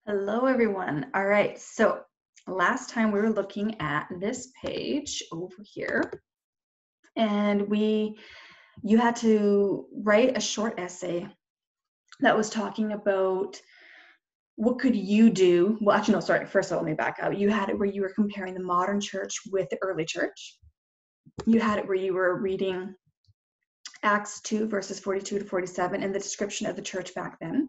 Hello, everyone. All right, so last time we were looking at this page over here, and you had to write a short essay that was talking about what could you do. Well, actually, no, sorry. First of all, let me back up. You had it where you were comparing the modern church with the early church. You had it where you were reading Acts 2, verses 42 to 47, and the description of the church back then.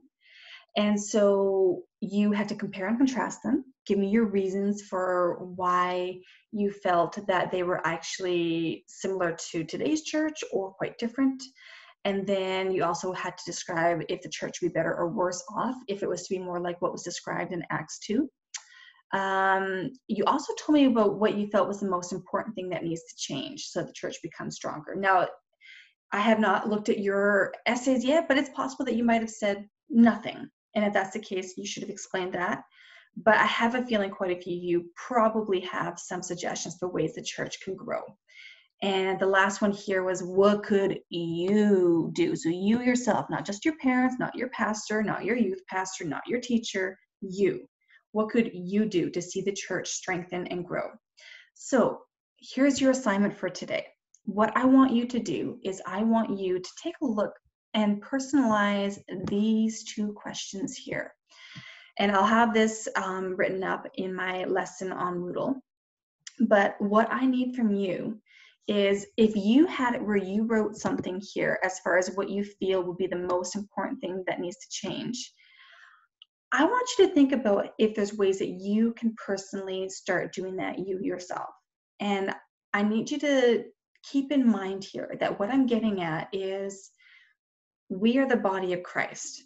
And so you had to compare and contrast them. Give me your reasons for why you felt that they were actually similar to today's church or quite different. And then you also had to describe if the church would be better or worse off if it was to be more like what was described in Acts 2. You also told me about what you felt was the most important thing that needs to change so the church becomes stronger. Now, I have not looked at your essays yet, but it's possible that you might have said nothing. And if that's the case, you should have explained that. But I have a feeling quite a few of you probably have some suggestions for ways the church can grow. And the last one here was, what could you do? So you yourself, not just your parents, not your pastor, not your youth pastor, not your teacher, you. What could you do to see the church strengthen and grow? So here's your assignment for today. What I want you to do is I want you to take a look and personalize these two questions here. And I'll have this written up in my lesson on Moodle. But what I need from you is if you had it where you wrote something here as far as what you feel would be the most important thing that needs to change, I want you to think about if there's ways that you can personally start doing that you yourself. And I need you to keep in mind here that what I'm getting at is we are the body of Christ.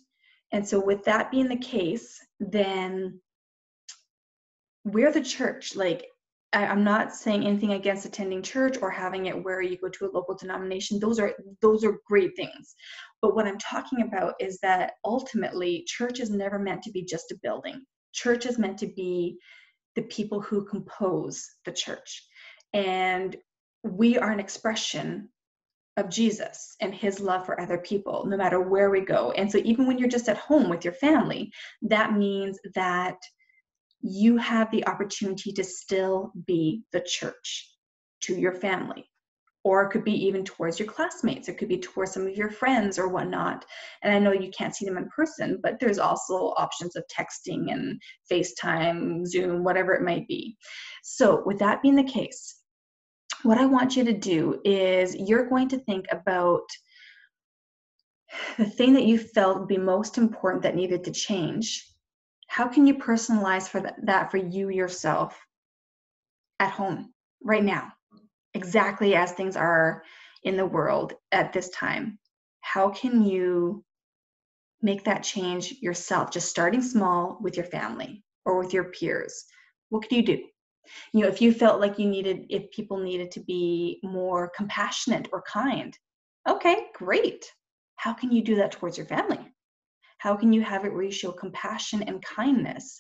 And so with that being the case, then we're the church. Like, I'm not saying anything against attending church or having it where you go to a local denomination. Those are great things. But what I'm talking about is that ultimately church is never meant to be just a building. Church is meant to be the people who compose the church. And we are an expression of Jesus and his love for other people, no matter where we go. And so even when you're just at home with your family, that means that you have the opportunity to still be the church to your family. Or it could be even towards your classmates. It could be towards some of your friends or whatnot. And I know you can't see them in person, but there's also options of texting and FaceTime, Zoom, whatever it might be. So with that being the case, what I want you to do is you're going to think about the thing that you felt would be most important that needed to change. How can you personalize that for you yourself at home right now, exactly as things are in the world at this time? How can you make that change yourself, just starting small with your family or with your peers? What could you do? You know, if you felt like if people needed to be more compassionate or kind, okay, great. How can you do that towards your family? How can you have it where you show compassion and kindness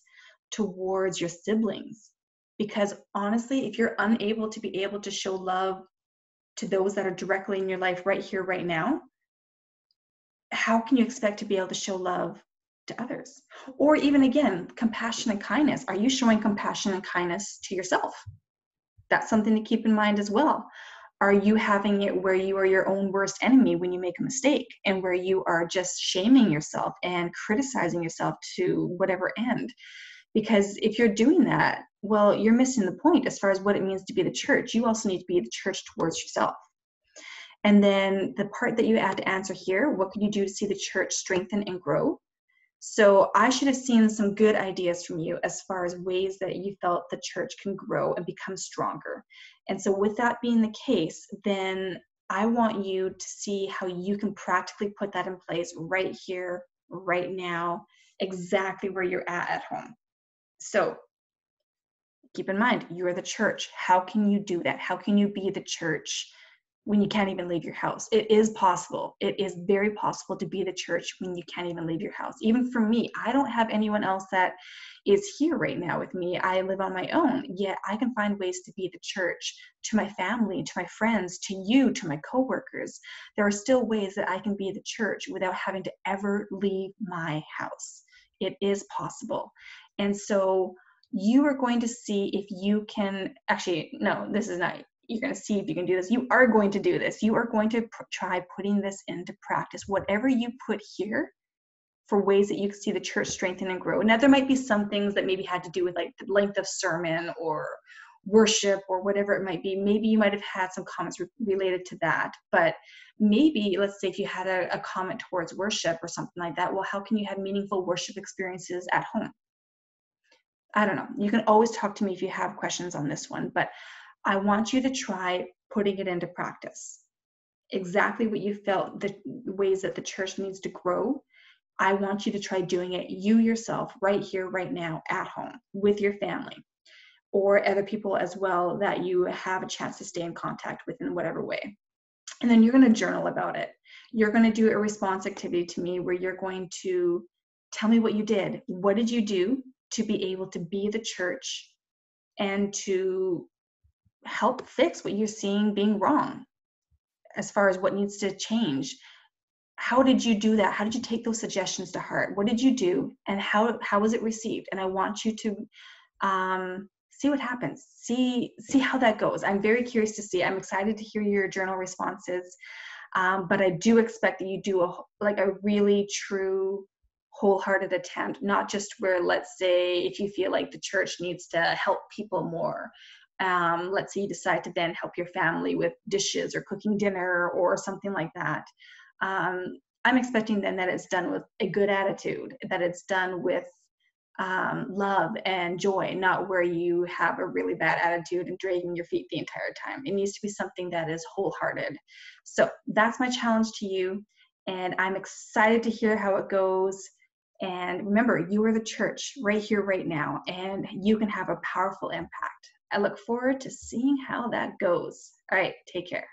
towards your siblings? Because honestly, if you're unable to be able to show love to those that are directly in your life right here, right now, how can you expect to be able to show love to others? Or even again, compassion and kindness. Are you showing compassion and kindness to yourself? That's something to keep in mind as well. Are you having it where you are your own worst enemy when you make a mistake and where you are just shaming yourself and criticizing yourself to whatever end? Because if you're doing that, well, you're missing the point as far as what it means to be the church. You also need to be the church towards yourself. And then the part that you had to answer here, what can you do to see the church strengthen and grow? So I should have seen some good ideas from you as far as ways that you felt the church can grow and become stronger. And so with that being the case, then I want you to see how you can practically put that in place right here, right now, exactly where you're at home. So keep in mind, you're the church. How can you do that? How can you be the church when you can't even leave your house? It is possible. It is very possible to be the church when you can't even leave your house. Even for me, I don't have anyone else that is here right now with me. I live on my own, yet I can find ways to be the church to my family, to my friends, to you, to my coworkers. There are still ways that I can be the church without having to ever leave my house. It is possible. And so you are going to see if you can, actually, no, this is not, you're going to see if you can do this. You are going to do this. You are going to try putting this into practice. Whatever you put here for ways that you can see the church strengthen and grow. Now, there might be some things that maybe had to do with like the length of sermon or worship or whatever it might be. Maybe you might have had some comments related to that, but maybe, let's say if you had a comment towards worship or something like that, well, how can you have meaningful worship experiences at home? I don't know. You can always talk to me if you have questions on this one, but I want you to try putting it into practice. Exactly what you felt, the ways that the church needs to grow. I want you to try doing it you yourself right here, right now, at home with your family or other people as well that you have a chance to stay in contact with in whatever way. And then you're going to journal about it. You're going to do a response activity to me where you're going to tell me what you did. What did you do to be able to be the church and to help fix what you're seeing being wrong as far as what needs to change? How did you do that? How did you take those suggestions to heart? What did you do, and how was it received? And I want you to see what happens. See how that goes. I'm very curious to see. I'm excited to hear your journal responses, but I do expect that you do a really true, wholehearted attempt, not just where, let's say, if you feel like the church needs to help people more. Let's say you decide to then help your family with dishes or cooking dinner or something like that. I'm expecting then that it's done with a good attitude, that it's done with love and joy, not where you have a really bad attitude and dragging your feet the entire time. It needs to be something that is wholehearted. So that's my challenge to you, and I'm excited to hear how it goes. And remember, you are the church right here, right now, and you can have a powerful impact. I look forward to seeing how that goes. All right, take care.